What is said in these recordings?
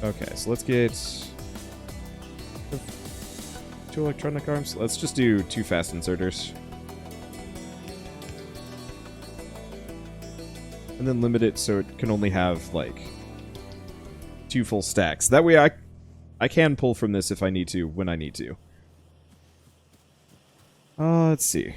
Okay, so let's get 2 electronic arms. Let's just do 2 fast inserters. And then limit it so it can only have, like, 2 full stacks. That way I can pull from this if I need to, when I need to. Let's see.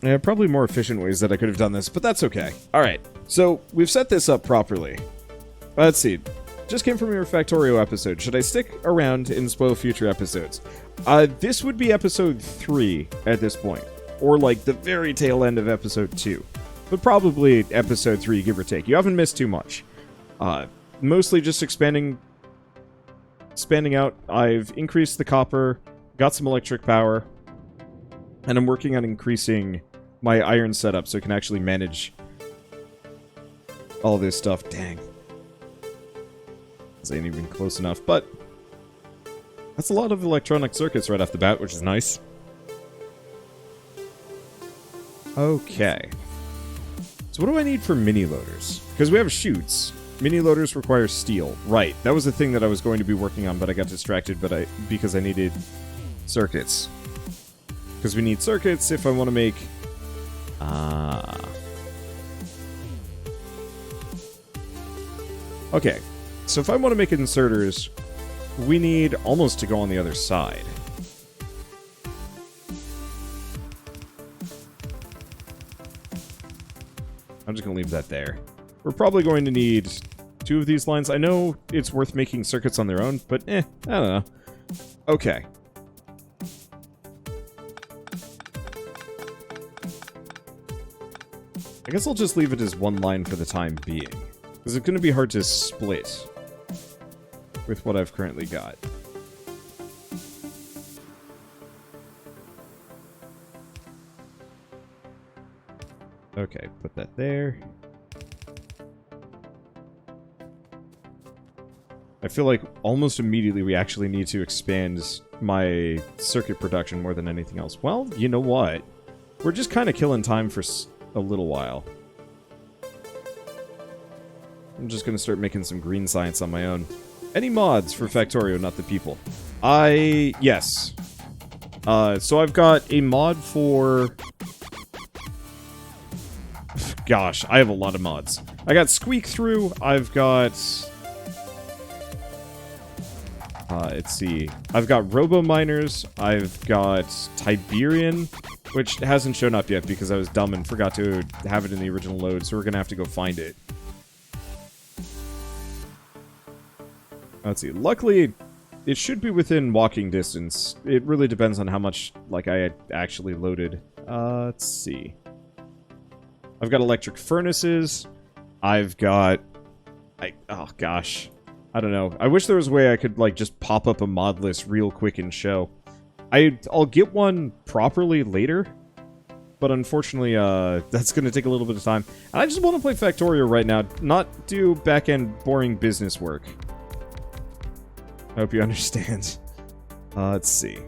Yeah, probably more efficient ways that I could have done this, but that's okay. Alright, so we've set this up properly. Let's see. Just came from your Factorio episode. Should I stick around and spoil future episodes? This would be episode 3 at this point. Or like the very tail end of episode 2. But probably episode 3, give or take. You haven't missed too much. Mostly just expanding out. I've increased the copper, got some electric power, and I'm working on increasing my iron setup so I can actually manage all this stuff. Dang. This ain't even close enough, but that's a lot of electronic circuits right off the bat, which is nice. Okay. So what do I need for mini loaders? Because we have chutes. Mini loaders require steel. Right. That was the thing that I was going to be working on, but I got distracted because I needed circuits. Because we need circuits if I want to make... Okay. So if I want to make inserters, we need almost to go on the other side. I'm just going to leave that there. We're probably going to need 2 of these lines. I know it's worth making circuits on their own, but I don't know. Okay. I guess I'll just leave it as 1 line for the time being. Because it's going to be hard to split with what I've currently got. Okay, put that there. I feel like almost immediately we actually need to expand my circuit production more than anything else. Well, you know what? We're just kind of killing time for a little while. I'm just going to start making some green science on my own. Any mods for Factorio, not the people? Yes. So I've got a mod for... Gosh, I have a lot of mods. I got Squeak Through, I've got... let's see. I've got Robo Miners, I've got Tiberian, which hasn't shown up yet because I was dumb and forgot to have it in the original load, so we're gonna have to go find it. Let's see. Luckily, it should be within walking distance. It really depends on how much, like, I had actually loaded. Let's see. I've got electric furnaces. I've got... oh, gosh. I don't know. I wish there was a way I could, like, just pop up a mod list real quick and show. I'll get one properly later. But unfortunately, that's going to take a little bit of time. And I just want to play Factorio right now, not do back-end boring business work. I hope you understand. Let's see.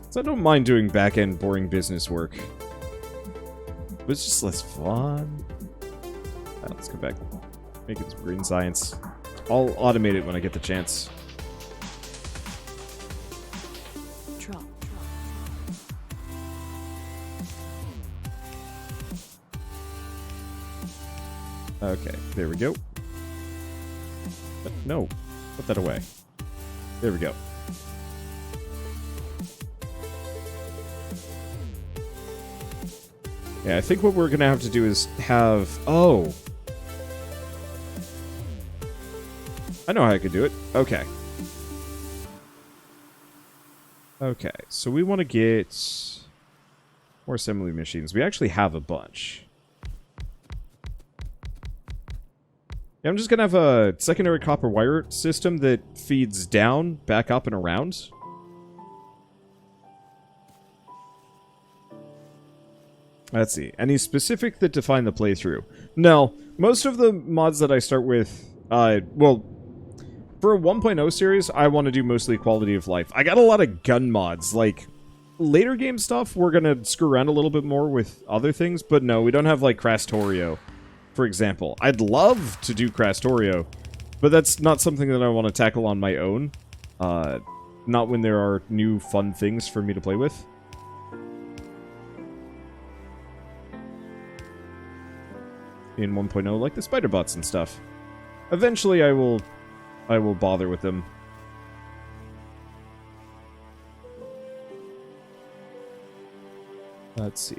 So I don't mind doing back-end boring business work. But it's just less fun. Let's go back. Making some green science. I'll automate it when I get the chance. Okay, there we go. No, put that away. There we go. Yeah, I think what we're gonna have to do is have... Oh! I know how I could do it. Okay. Okay, so we want to get more assembly machines. We actually have a bunch. Yeah, I'm just gonna have a secondary copper wire system that feeds down, back up, and around. Let's see. Any specific that define the playthrough? No. Most of the mods that I start with, well, For a 1.0 series, I want to do mostly quality of life. I got a lot of gun mods. Like, later game stuff, we're going to screw around a little bit more with other things. But no, we don't have, like, Crastorio, for example. I'd love to do Crastorio, but that's not something that I want to tackle on my own. Not when there are new fun things for me to play with. In 1.0, like the spider bots and stuff. Eventually I will bother with them. Let's see.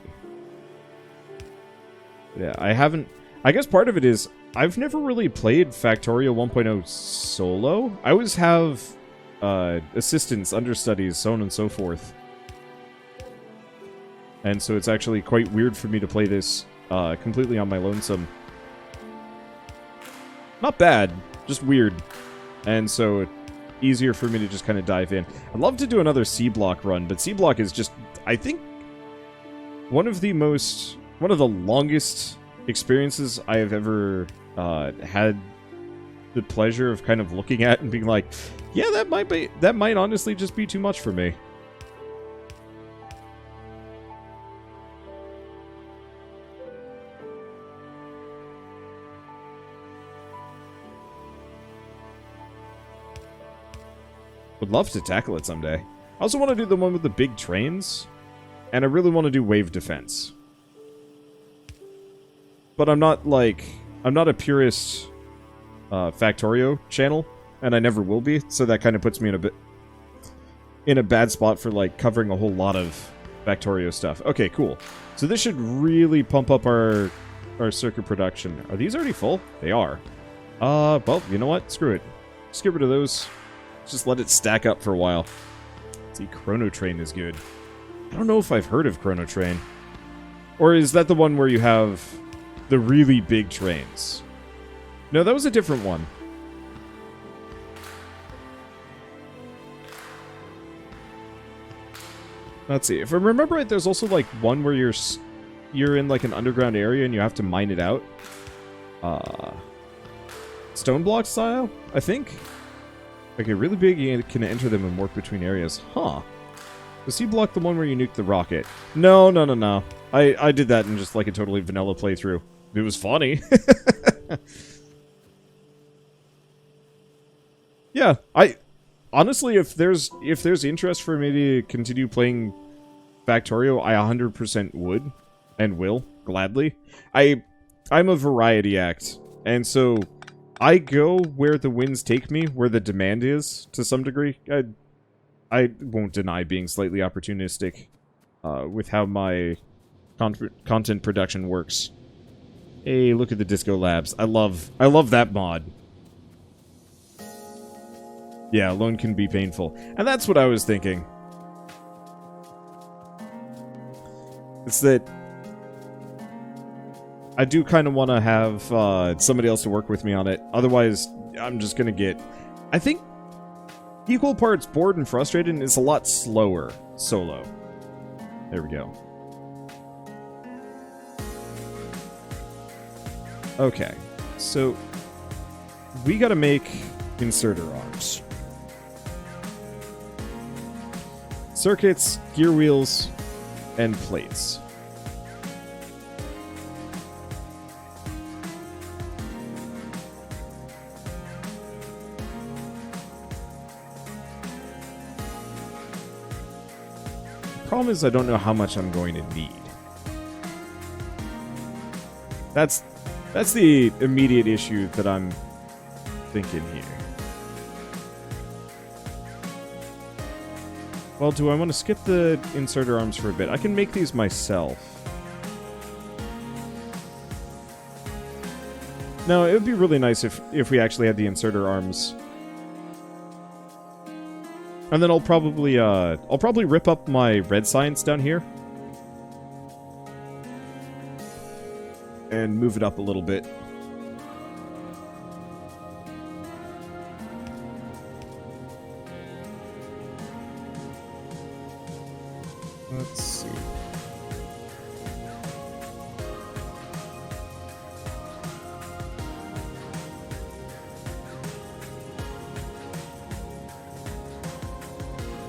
Yeah, I guess part of it is I've never really played Factorio 1.0 solo. I always have assistants, understudies, so on and so forth. And so it's actually quite weird for me to play this completely on my lonesome. Not bad, just weird. And so easier for me to just kind of dive in. I'd love to do another C-block run, but C-block is just, I think, one of the longest experiences I have ever had the pleasure of kind of looking at and being like, yeah, that might honestly just be too much for me. Would love to tackle it someday. I also want to do the one with the big trains, and I really want to do wave defense. But I'm not a purist Factorio channel, and I never will be, so that kind of puts me in a bad spot for like covering a whole lot of Factorio stuff. Okay, cool. So this should really pump up our circuit production. Are these already full? They are. Well, you know what? Screw it. Just get rid of those. Just let it stack up for a while. Let's see, Chrono Train is good. I don't know if I've heard of Chrono Train. Or is that the one where you have the really big trains? No, that was a different one. Let's see. If I remember right, there's also like one where you're in like an underground area and you have to mine it out. Stone block style, I think. Okay, really big, you can enter them and work between areas. Huh. Was C-block the one where you nuke the rocket? No. I did that in just like a totally vanilla playthrough. It was funny. Yeah, honestly, if there's interest for me to continue playing Factorio, I 100% would and will gladly. I'm a variety act, and so I go where the winds take me, where the demand is, to some degree. I won't deny being slightly opportunistic with how my content production works. Hey, look at the Disco Labs. I love that mod. Yeah, alone can be painful. And that's what I was thinking. It's that I do kind of want to have somebody else to work with me on it. Otherwise, I'm just going to get, I think, equal parts bored and frustrated, and it's a lot slower solo. There we go. Okay, so we got to make inserter arms. Circuits, gear wheels, and plates. Problem is I don't know how much I'm going to need. That's the immediate issue that I'm thinking here. Well, do I want to skip the inserter arms for a bit? I can make these myself. No, it would be really nice if we actually had the inserter arms. And then I'll probably rip up my red science down here. And move it up a little bit. Let's see.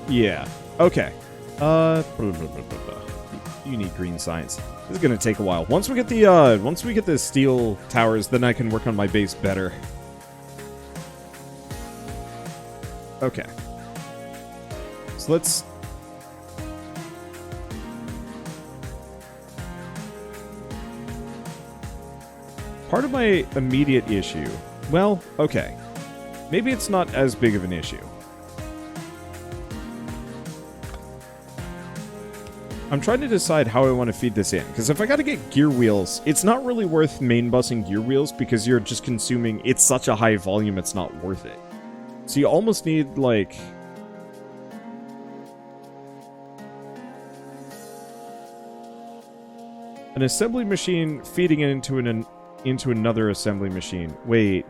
Yeah. Okay. You need green science. This is gonna take a while. Once we get the steel towers, then I can work on my base better. Okay. So let's... Part of my immediate issue... Well, okay. Maybe it's not as big of an issue. I'm trying to decide how I want to feed this in, because if I gotta get gear wheels, it's not really worth main busing gear wheels because you're just consuming... It's such a high volume, it's not worth it. So you almost need, like... an assembly machine feeding it into another assembly machine. Wait,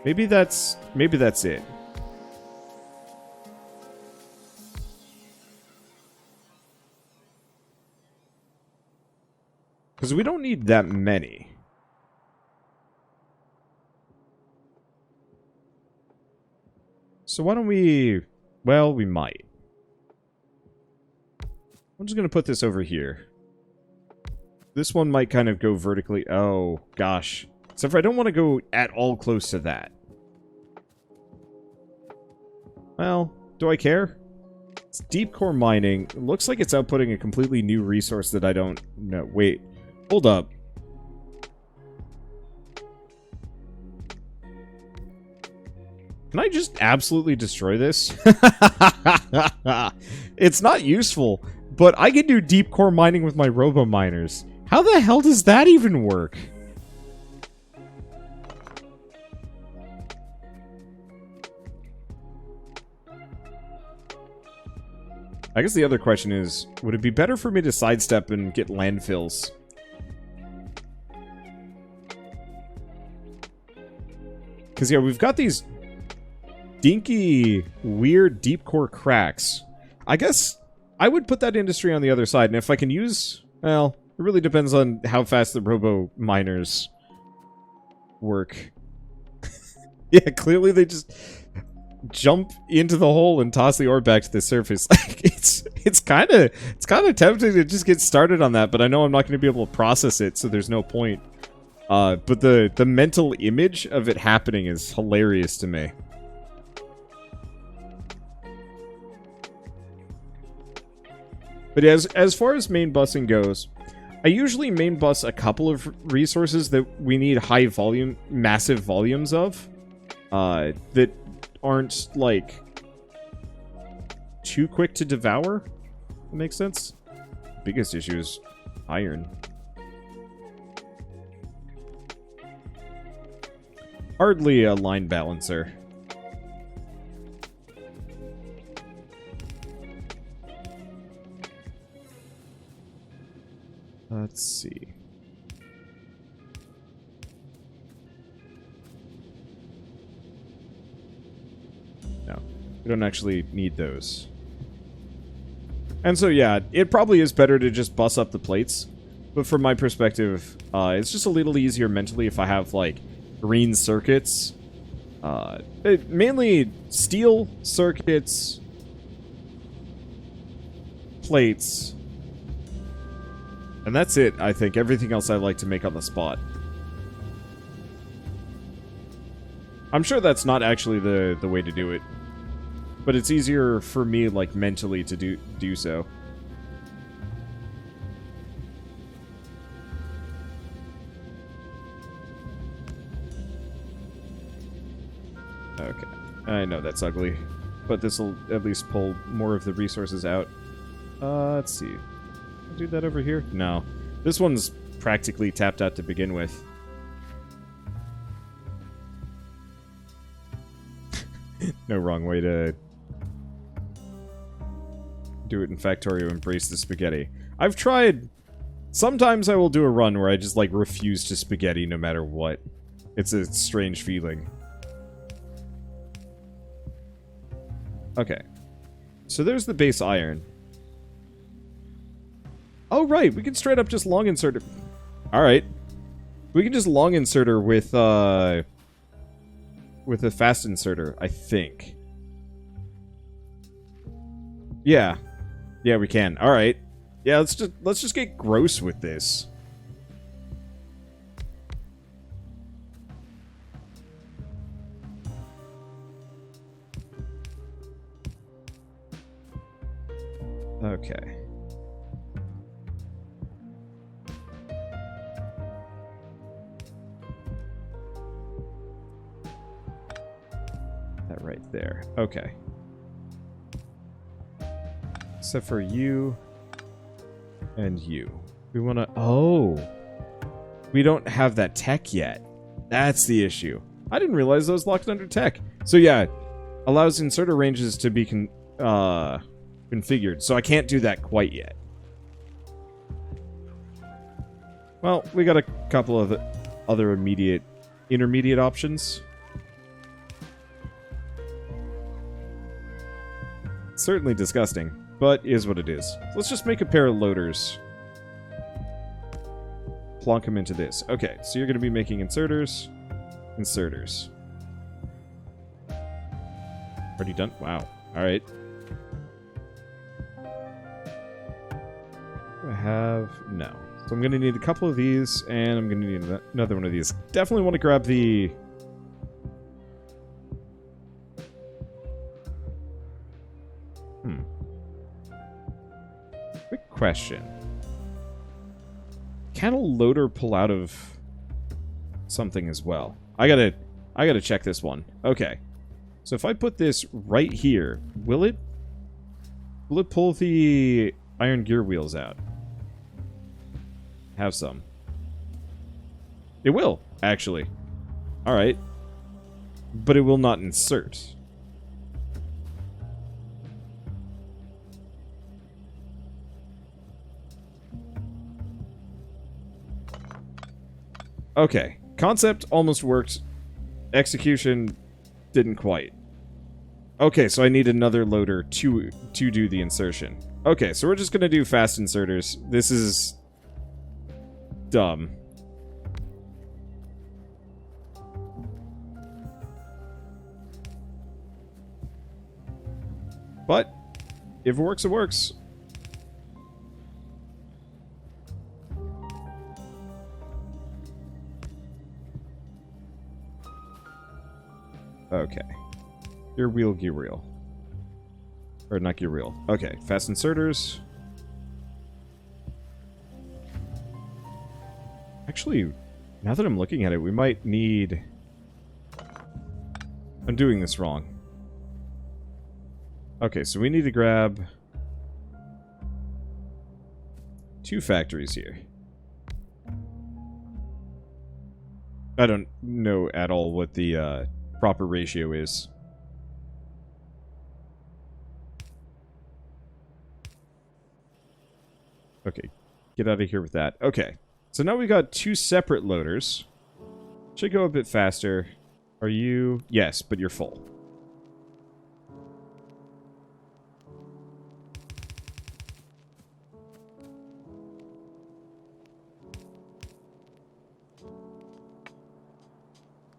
maybe that's it. Because we don't need that many. So why don't we... Well, we might. I'm just going to put this over here. This one might kind of go vertically. Oh, gosh. Except for I don't want to go at all close to that. Well, do I care? It's deep core mining. It looks like it's outputting a completely new resource that I don't know. Wait. Hold up. Can I just absolutely destroy this? It's not useful, but I can do deep core mining with my robo miners. How the hell does that even work? I guess the other question is, would it be better for me to sidestep and get landfills? Because, yeah, we've got these dinky, weird, deep core cracks. I guess I would put that industry on the other side, and if I can use... Well, it really depends on how fast the robo miners work. Yeah, clearly they just jump into the hole and toss the ore back to the surface. Like, it's kind of tempting to just get started on that, but I know I'm not going to be able to process it, so there's no point. But the mental image of it happening is hilarious to me. But as far as main busing goes, I usually main bus a couple of resources that we need high volume, massive volumes of. That aren't, like, too quick to devour. That makes sense? Biggest issue is iron. Hardly a line balancer. Let's see. No, we don't actually need those. And so, yeah, it probably is better to just bus up the plates. But from my perspective, it's just a little easier mentally if I have, like, green circuits. Mainly steel circuits, plates, and that's it, I think. Everything else I like to make on the spot. I'm sure that's not actually the way to do it, but it's easier for me, like, mentally to do so. Okay. I know that's ugly, but this will at least pull more of the resources out. Let's see. I'll do that over here? No. This one's practically tapped out to begin with. No wrong way to do it in Factorio. Embrace the spaghetti. I've tried... Sometimes I will do a run where I just, like, refuse to spaghetti no matter what. It's a strange feeling. Okay. So there's the base iron. Oh, right. We can straight up just long insert it. Alright. We can just long insert her with a fast inserter, I think. Yeah. Yeah, we can. All right. Yeah, let's just get gross with this. Okay. That right there. Okay. Except for you and you. We want to... Oh. We don't have that tech yet. That's the issue. I didn't realize those locked under tech. So yeah, allows inserter ranges to be configured. So I can't do that quite yet. Well, we got a couple of other intermediate options. Certainly disgusting, but is what it is. Let's just make a pair of loaders. Plonk them into this. Okay, so you're going to be making inserters. Inserters. Already done? Wow. Alright. I have... No. So I'm going to need a couple of these, and I'm going to need another one of these. Definitely want to grab the... Quick question. Can a loader pull out of something as well? I gotta check this one. Okay. So if I put this right here, will it pull the iron gear wheels out? Have some. It will, actually. Alright. But it will not insert. Okay. Concept almost worked. Execution didn't quite. Okay, so I need another loader to do the insertion. Okay, so we're just gonna do fast inserters. This is... dumb. But, if it works, it works. Okay. Gear wheel, gear reel. Or not gear reel. Okay, fast inserters. Actually, now that I'm looking at it, we might need... I'm doing this wrong. Okay, so we need to grab... 2 factories here. I don't know at all what the proper ratio is. Okay, get out of here with that. Okay, so now we got 2 separate loaders. Should go a bit faster. Are you... Yes, but you're full.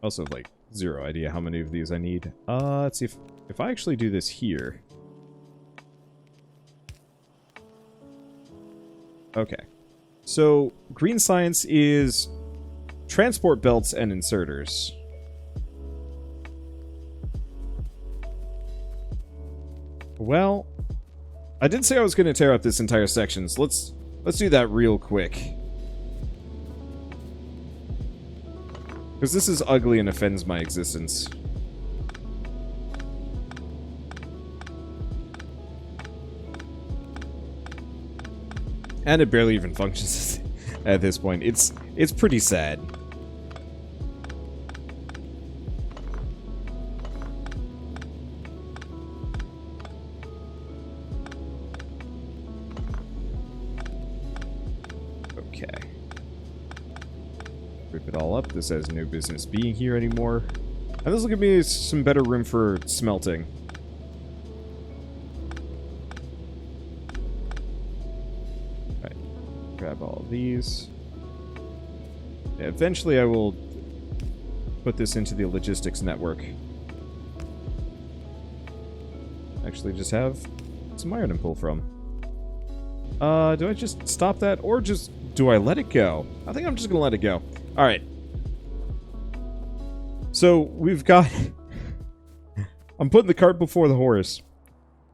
Also, like, 0 idea how many of these I need. Let's see if I actually do this here. Okay. So, green science is transport belts and inserters. Well, I did say I was going to tear up this entire section, so let's do that real quick. Because this is ugly and offends my existence. And it barely even functions at this point. It's pretty sad. Okay. Rip it all up. This has no business being here anymore. And this will give me some better room for smelting. Grab all these. Yeah, eventually I will put this into the logistics network. Actually just have some iron and pull from. Do I just stop that, or just... do I let it go? I think I'm just gonna let it go. Alright. So, we've got... I'm putting the cart before the horse.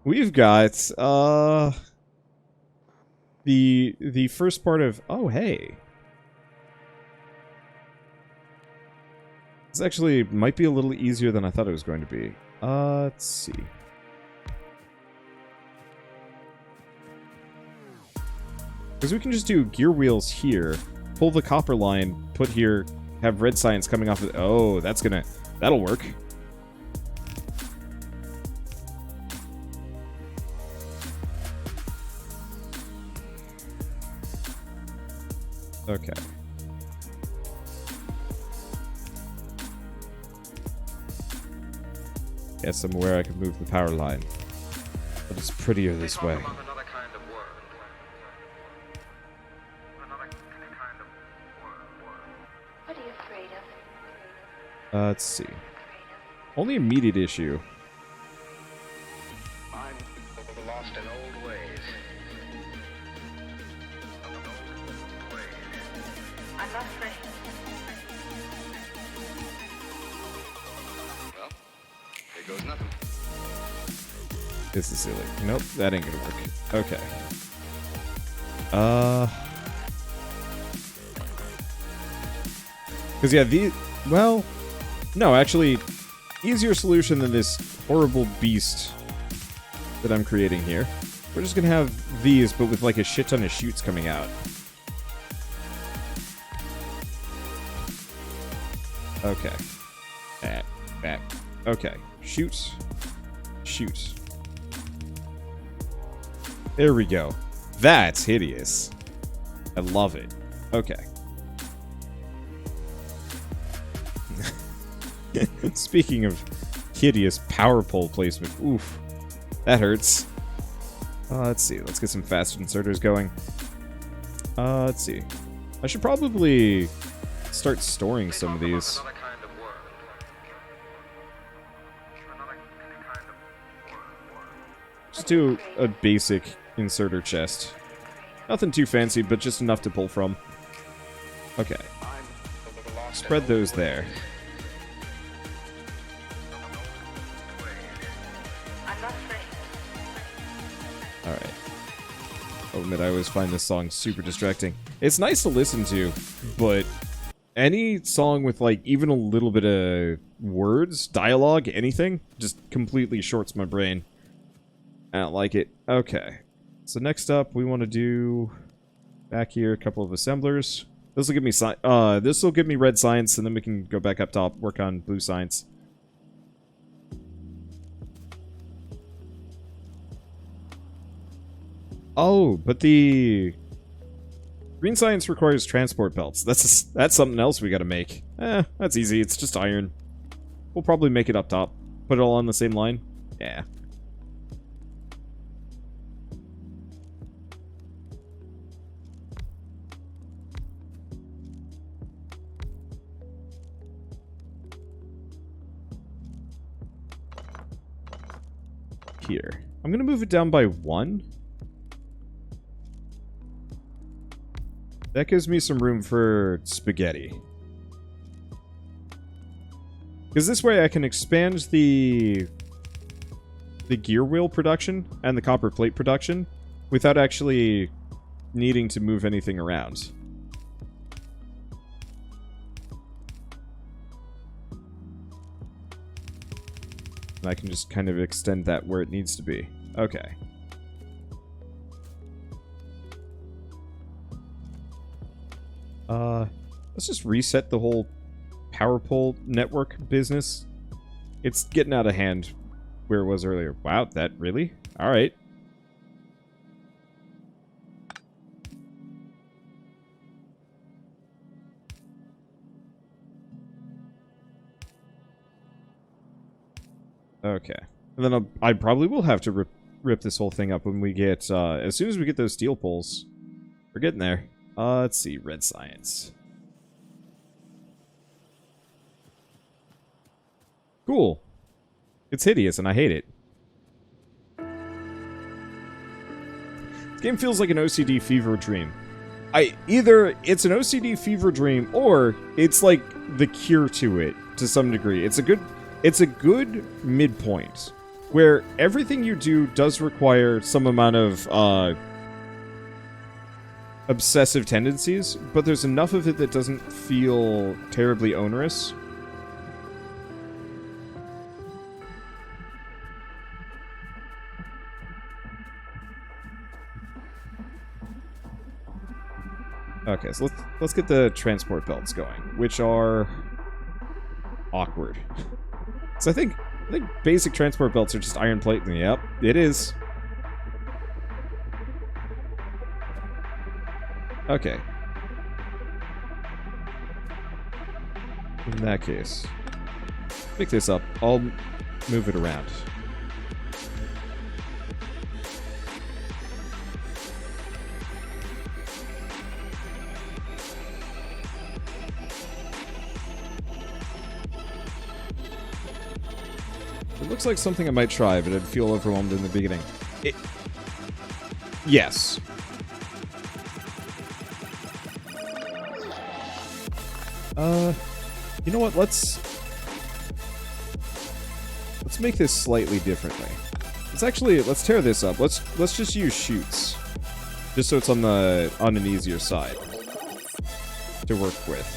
We've got, the first part of... oh, hey. This actually might be a little easier than I thought it was going to be. Let's see. Because we can just do gear wheels here, pull the copper line, put here, have red science coming off of... oh, that's gonna... that'll work. Okay. Guess I'm aware I can move the power line. But it's prettier this way. Let's see. Only immediate issue. I'm lost in old ways. I'm not ready. Well, there goes nothing. This is silly. Nope, that ain't gonna work. Okay. Because, yeah, well... no, actually, easier solution than this horrible beast that I'm creating here. We're just gonna have these, but with like a shit ton of chutes coming out. Okay. Back. Okay. Chutes. Chutes. There we go. That's hideous. I love it. Okay. Speaking of hideous power pole placement, oof, that hurts. Let's see, let's get some fast inserters going. Let's see. I should probably start storing some of these. Just do a basic inserter chest. Nothing too fancy, but just enough to pull from. Okay. Spread those there. Alright. I'll admit, I always find this song super distracting. It's nice to listen to, but any song with, like, even a little bit of words, dialogue, anything, just completely shorts my brain. I don't like it. Okay. So next up, we want to do back here a couple of assemblers. This will give me red science, and then we can go back up top, work on blue science. Oh, but the green science requires transport belts. That's something else we gotta make. That's easy. It's just iron. We'll probably make it up top. Put it all on the same line. Yeah. Here. I'm gonna move it down by 1. That gives me some room for spaghetti. Because this way I can expand the gear wheel production and the copper plate production without actually needing to move anything around. And I can just kind of extend that where it needs to be. Okay. Let's just reset the whole power pole network business. It's getting out of hand where it was earlier. Wow, that really? Alright. Okay. And then I probably will have to rip this whole thing up when we get, as soon as we get those steel poles. We're getting there. Let's see, red science. Cool. It's hideous and I hate it. This game feels like an OCD fever dream. Either it's an OCD fever dream, or it's like the cure to it, to some degree. It's a good midpoint, where everything you do does require some amount of, obsessive tendencies, but there's enough of it that doesn't feel terribly onerous. Okay, so let's get the transport belts going, which are awkward. So I think basic transport belts are just iron plate. Yep, it is. Okay. In that case, pick this up. I'll move it around. It looks like something I might try, but I'd feel overwhelmed in the beginning. Yes. You know what? Let's make this slightly differently. Let's tear this up. Let's just use chutes, just so it's on an easier side to work with.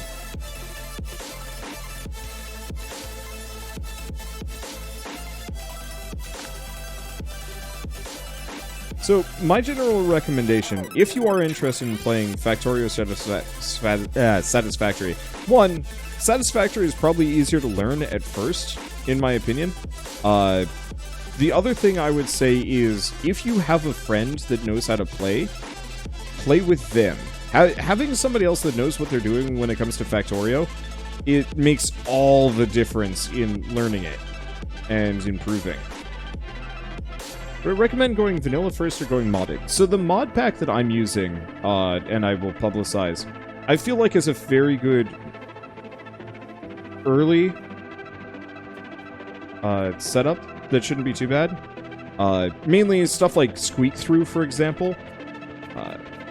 So, my general recommendation, if you are interested in playing Factorio Satisfactory, one, Satisfactory is probably easier to learn at first, in my opinion. The other thing I would say is, if you have a friend that knows how to play with them. Having somebody else that knows what they're doing when it comes to Factorio, it makes all the difference in learning it and improving. I recommend going vanilla first or going modded. So the mod pack that I'm using, and I will publicize, I feel like is a very good early setup that shouldn't be too bad. Mainly stuff like Squeak Through, for example.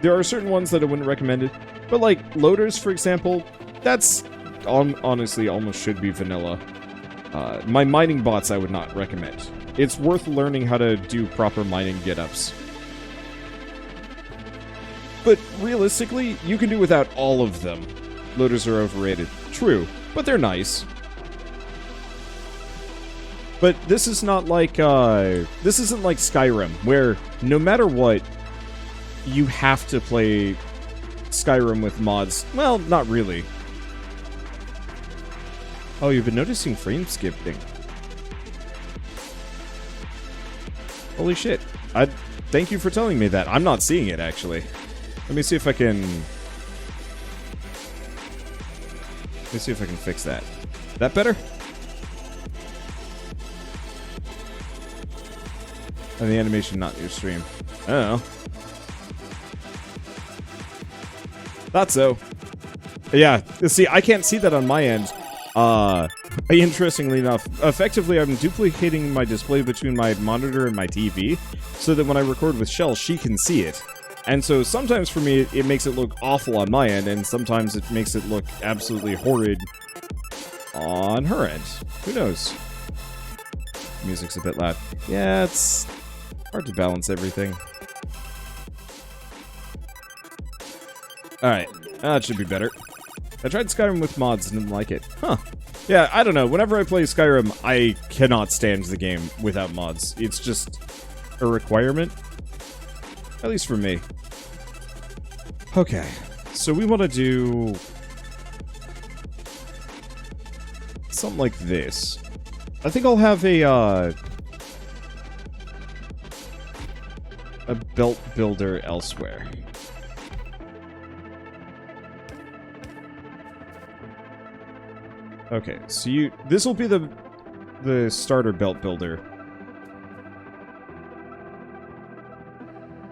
There are certain ones that I wouldn't recommend it, but like loaders, for example, that's honestly almost should be vanilla. My mining bots I would not recommend. It's worth learning how to do proper mining get-ups. But realistically, you can do without all of them. Loaders are overrated. True, but they're nice. But this is not like, this isn't like Skyrim, where no matter what, you have to play Skyrim with mods. Well, not really. Oh, you've been noticing frame skipping. Holy shit. Thank you for telling me that. I'm not seeing it, actually. Let me see if I can fix that. That better? And the animation not your stream. I don't know. Thought so. Yeah, see, I can't see that on my end. Interestingly enough, effectively I'm duplicating my display between my monitor and my TV, so that when I record with Shell, she can see it. And so sometimes for me, it makes it look awful on my end, and sometimes it makes it look absolutely horrid on her end. Who knows? Music's a bit loud. Yeah, it's hard to balance everything. Alright, that should be better. I tried Skyrim with mods and didn't like it. Huh. Yeah, I don't know. Whenever I play Skyrim, I cannot stand the game without mods. It's just a requirement. At least for me. Okay. So we want to do something like this. I think I'll have a belt builder elsewhere. Okay, so this will be the starter belt builder.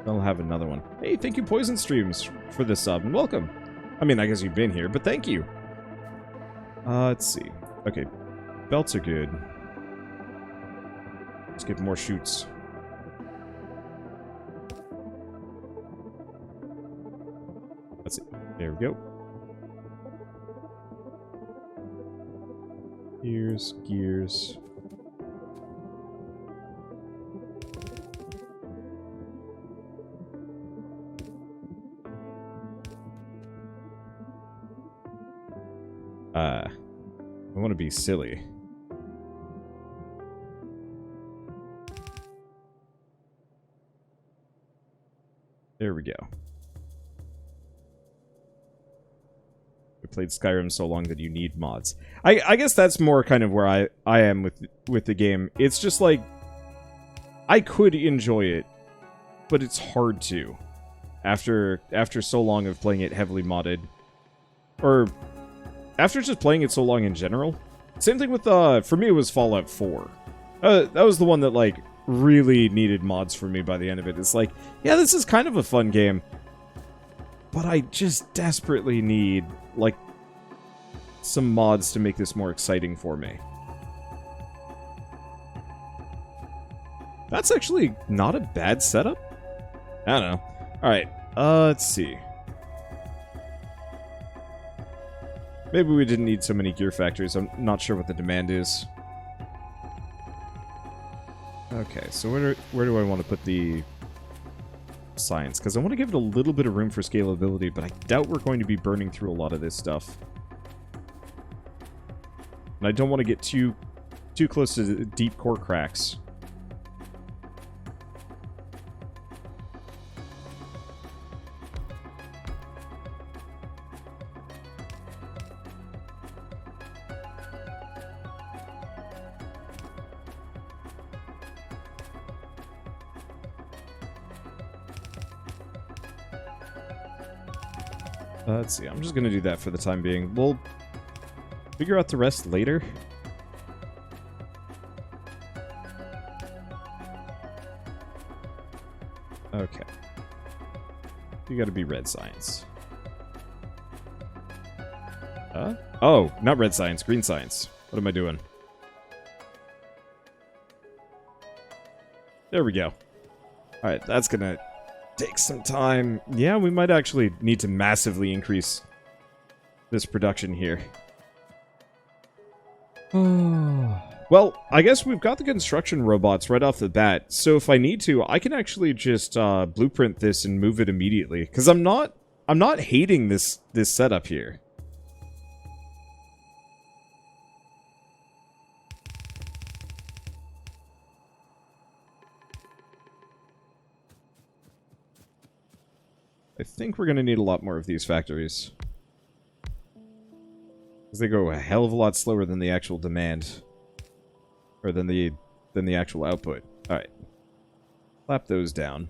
I'll have another one. Hey, thank you Poison Streams for this sub, and welcome. I mean, I guess you've been here, but thank you. Let's see. Okay, belts are good. Let's get more chutes. That's it. There we go. Gears, gears. I want to be silly. There we go. We played Skyrim so long that you need mods. I guess that's more kind of where I am with the game. It's just like, I could enjoy it, but it's hard to. After so long of playing it heavily modded. Or, after just playing it so long in general. Same thing with, for me it was Fallout 4. That was the one that, like, really needed mods for me by the end of it. It's like, yeah, this is kind of a fun game, but I just desperately need, like, some mods to make this more exciting for me. That's actually not a bad setup. I don't know. Alright, let's see. Maybe we didn't need so many gear factories. I'm not sure what the demand is. Okay, so where do I want to put the science? Because I want to give it a little bit of room for scalability, but I doubt we're going to be burning through a lot of this stuff. And I don't want to get too close to the deep core cracks. Let's see, I'm just gonna do that for the time being. We'll figure out the rest later. Okay. You gotta be red science. Oh, not red science, green science. What am I doing? There we go. Alright, that's gonna take some time. Yeah, we might actually need to massively increase this production here. Well, I guess we've got the construction robots right off the bat, so if I need to, I can actually just blueprint this and move it immediately. Because I'm not hating this setup here. I think we're going to need a lot more of these factories. Because they go a hell of a lot slower than the actual demand. Or than the actual output. Alright. Slap those down.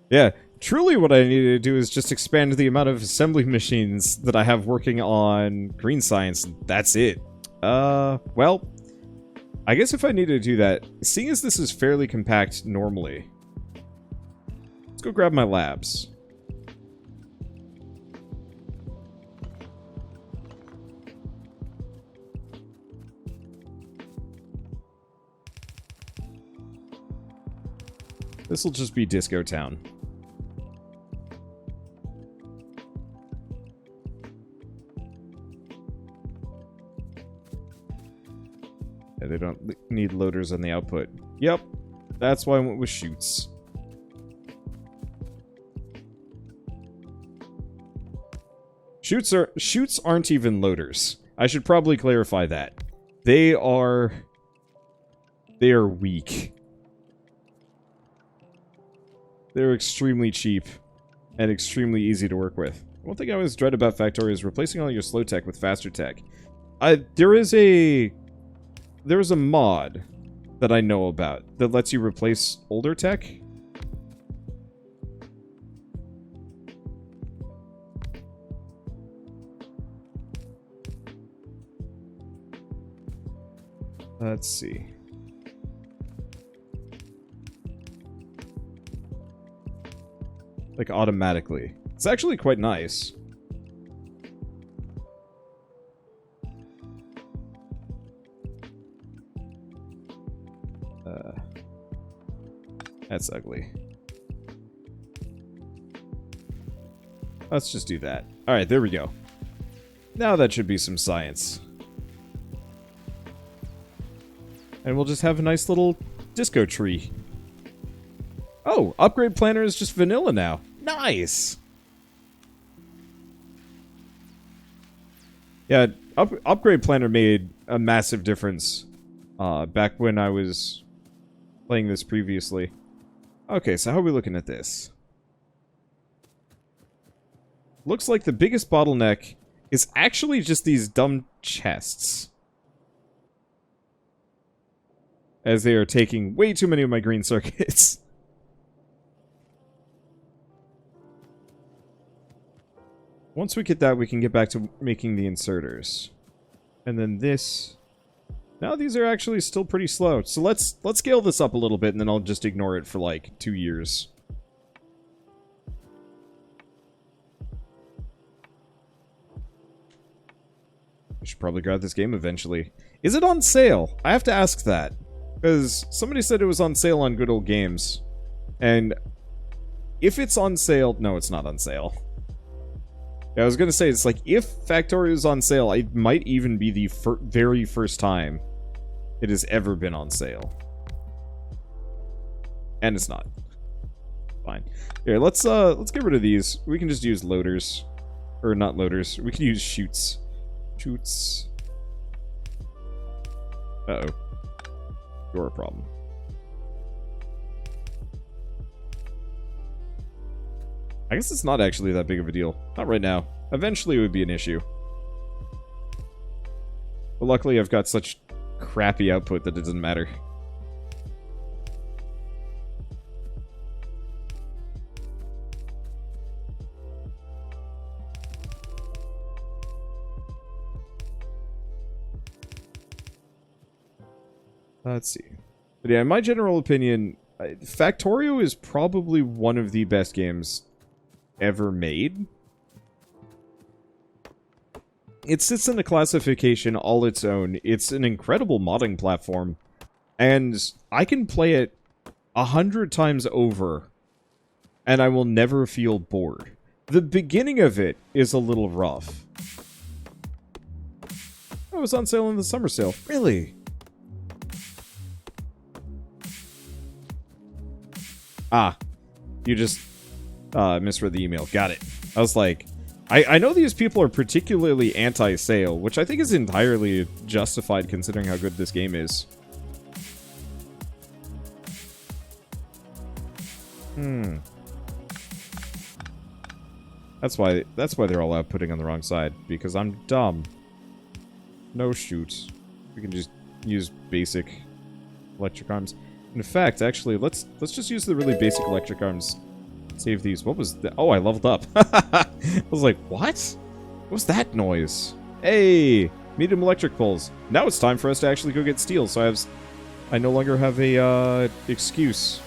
Yeah. Truly what I need to do is just expand the amount of assembly machines that I have working on green science. That's it. Well, I guess if I need to do that, seeing as this is fairly compact normally, let's go grab my labs. This will just be Disco Town. Yeah, they don't need loaders on the output. Yep, that's why I went with chutes. Chutes aren't even loaders. I should probably clarify that. They are weak. They're extremely cheap and extremely easy to work with. One thing I always dread about Factorio is replacing all your slow tech with faster tech. There's a mod that I know about that lets you replace older tech. Let's see. Like automatically. It's actually quite nice. That's ugly. Let's just do that. Alright, there we go. Now that should be some science. And we'll just have a nice little disco tree. Oh, upgrade planner is just vanilla now. Nice! Yeah, upgrade planner made a massive difference back when I was playing this previously. Okay, so how are we looking at this? Looks like the biggest bottleneck is actually just these dumb chests. As they are taking way too many of my green circuits. Once we get that, we can get back to making the inserters. And then this... Now these are actually still pretty slow. So let's scale this up a little bit, and then I'll just ignore it for like 2 years. I should probably grab this game eventually. Is it on sale? I have to ask that. Because somebody said it was on sale on Good Old Games. And if it's on sale... No, it's not on sale. Yeah, I was gonna say, it's like, if Factorio is on sale, it might even be the very first time it has ever been on sale. And it's not. Fine. Here, let's get rid of these. We can just use loaders. Or not loaders. We can use chutes. Chutes. Uh-oh. You're a problem. I guess it's not actually that big of a deal. Not right now. Eventually it would be an issue. But luckily I've got such crappy output that it doesn't matter. Let's see. But yeah, in my general opinion, Factorio is probably one of the best games ever made. It sits in a classification all its own. It's an incredible modding platform, and I can play it 100 times over, and I will never feel bored. The beginning of it is a little rough. Oh, it was on sale in the summer sale. Really? Ah, you just misread the email. Got it. I was like, I know these people are particularly anti-sale, which I think is entirely justified considering how good this game is. That's why they're all outputting on the wrong side, because I'm dumb. No chutes. We can just use basic electric arms. In fact, actually, let's just use the really basic electric arms. Save these. What was that? Oh, I leveled up. I was like, what? What was that noise? Hey, medium electric poles. Now it's time for us to actually go get steel. So I no longer have a excuse.